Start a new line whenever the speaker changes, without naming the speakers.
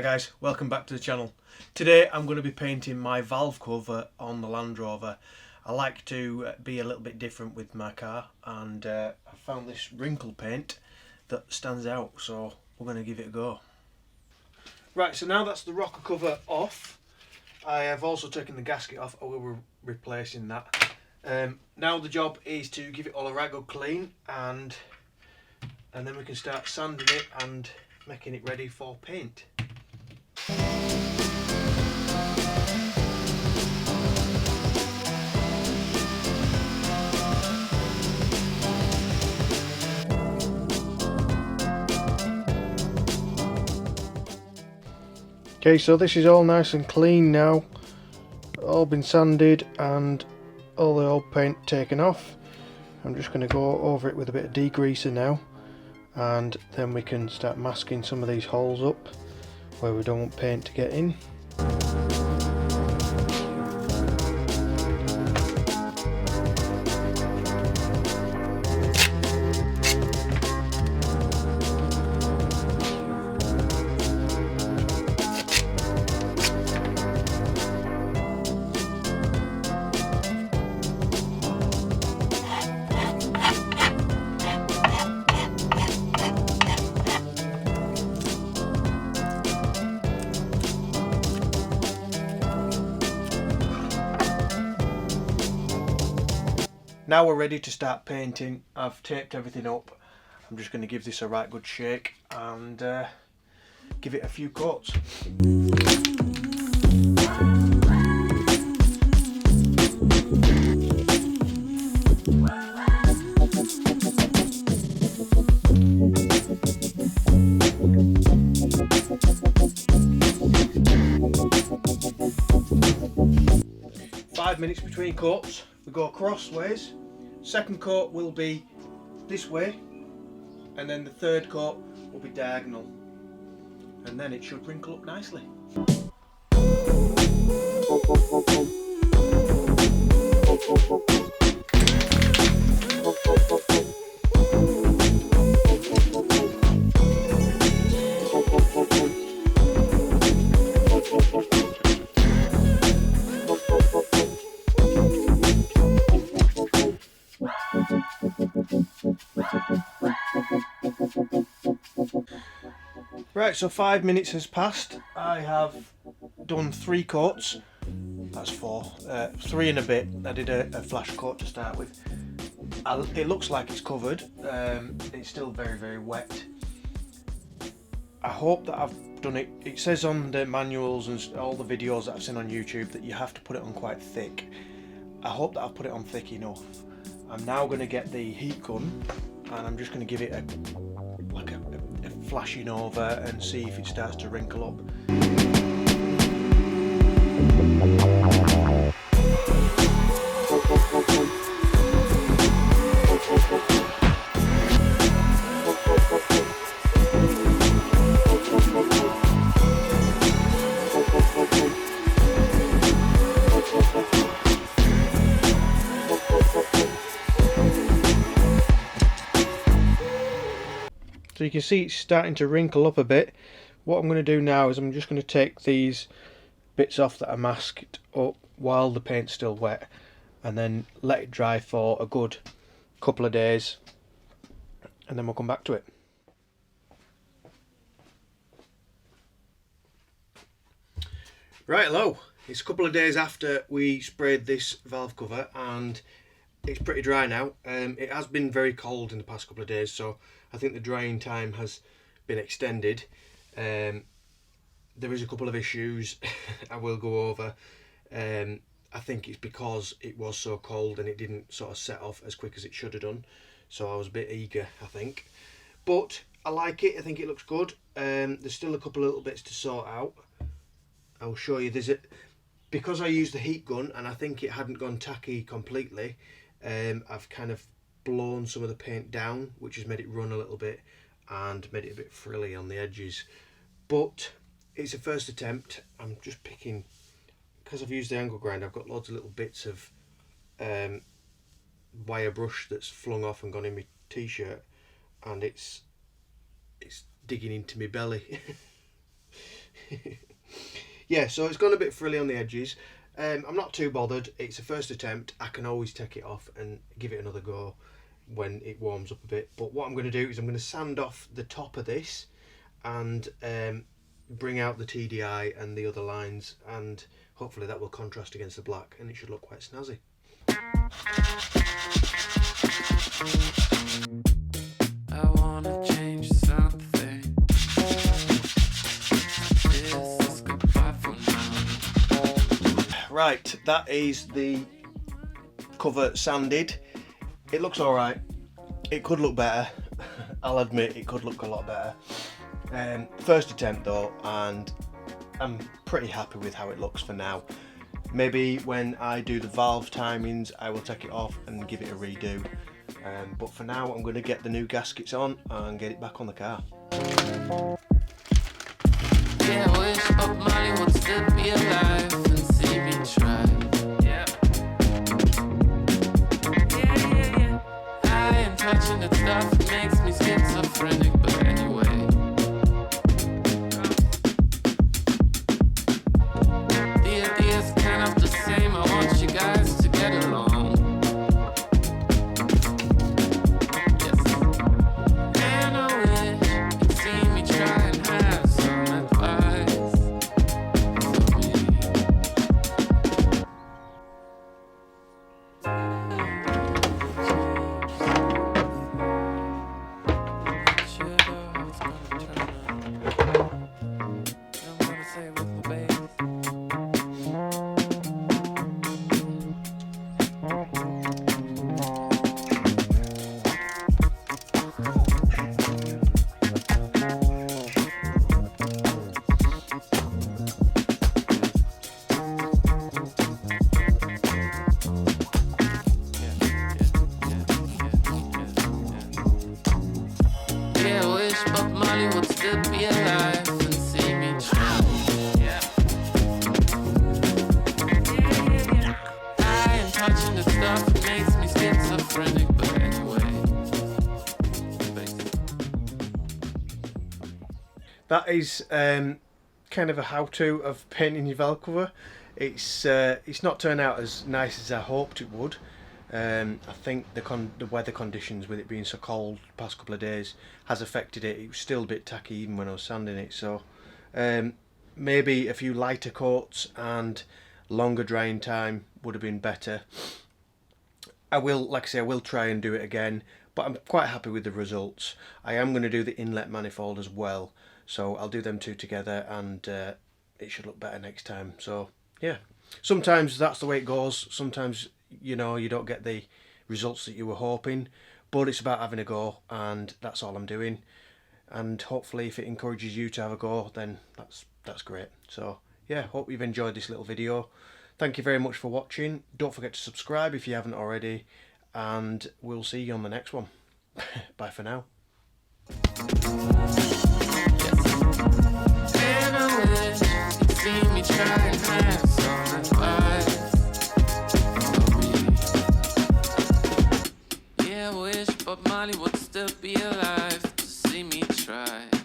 Hi guys, welcome back to the channel. Today I'm going to be painting my valve cover on the Land Rover. I like to be a little bit different with my car, and I found this wrinkle paint that stands out, so we're going to give it a go. Right, so now that's the rocker cover off. I have also taken the gasket off. I will be replacing that. Now the job is to give it all a right good clean, and then we can start sanding it and making it ready for paint. Okay, so this is all nice and clean now, all been sanded and all the old paint taken off. I'm just going to go over it with a bit of degreaser now, and then we can start masking some of these holes up where we don't want paint to get in. Now we're ready to start painting. I've taped everything up. I'm just going to give this a right good shake and give it a few coats. 5 minutes between coats. We go crossways. Second coat will be this way, and then the third coat will be diagonal, and then it should wrinkle up nicely. Right, so 5 minutes has passed. I have done 3 coats. That's 4. 3 and a bit. I did a flash coat to start with. It looks like it's covered. It's still very, very wet. I hope that I've done it. It says on the manuals and all the videos that I've seen on YouTube that you have to put it on quite thick. I hope that I've put it on thick enough. I'm now going to get the heat gun, and I'm just going to give it a flashing over and see if it starts to wrinkle up. So you can see it's starting to wrinkle up a bit. What I'm going to do now is I'm just going to take these bits off that are masked up while the paint's still wet, and then let it dry for a good couple of days, and then we'll come back to it. Right, hello. It's a couple of days after we sprayed this valve cover, and it's pretty dry now. It has been very cold in the past couple of days, so I think the drying time has been extended. There is a couple of issues I will go over. I think it's because it was so cold and it didn't sort of set off as quick as it should have done, so I was a bit eager, I think. But I like it. I think it looks good. There's still a couple of little bits to sort out. I'll show you. Because I used the heat gun and I think it hadn't gone tacky completely, I've kind of blown some of the paint down, which has made it run a little bit and made it a bit frilly on the edges. But it's a first attempt. I'm just picking, because I've used the angle grinder, I've got loads of little bits of wire brush that's flung off and gone in my t-shirt, and it's digging into my belly. Yeah, so it's gone a bit frilly on the edges. I'm not too bothered. It's a first attempt. I can always take it off and give it another go when it warms up a bit. But what I'm going to do is I'm going to sand off the top of this and bring out the TDI and the other lines, and hopefully that will contrast against the black and it should look quite snazzy.
I wanna change something. This is goodbye for now.
Right, that is the cover sanded. It looks alright. It could look better. I'll admit it could look a lot better. First attempt though, and I'm pretty happy with how it looks for now. Maybe when I do the valve timings I will take it off and give it a redo. But for now I'm going to get the new gaskets on and get it back on the car.
Yeah, I wish Bob Marley would still be alive and see me try. Yeah. I ain't touching that stuff, it makes me schizophrenic, but anyway. The idea's kind of the same, I want you guys to get along. Yes. And I wish you'd see me try and have some advice for me. Yeah, I wish Bob Marley would still be alive and see me try. Yeah. I ain't touching the stuff, it makes me schizophrenic, but anyway.
That is kind of a how-to of painting your valve cover. It's not turned out as nice as I hoped it would. I think the weather conditions, with it being so cold the past couple of days, has affected it. It was still a bit tacky even when I was sanding it, so maybe a few lighter coats and longer drying time would have been better. I will, like I say, I will try and do it again, but I'm quite happy with the results. I am going to do the inlet manifold as well, so I'll do them two together, and it should look better next time. So yeah, sometimes that's the way it goes. Sometimes, you know, you don't get the results that you were hoping, but it's about having a go, and that's all I'm doing. And hopefully if it encourages you to have a go, then that's great. So yeah, hope you've enjoyed this little video. Thank you very much for watching. Don't forget to subscribe if you haven't already, and we'll see you on the next one. Bye for now.
And I wish you'd see me try and have some advice for me. Yeah, I wish Bob Marley would still be alive.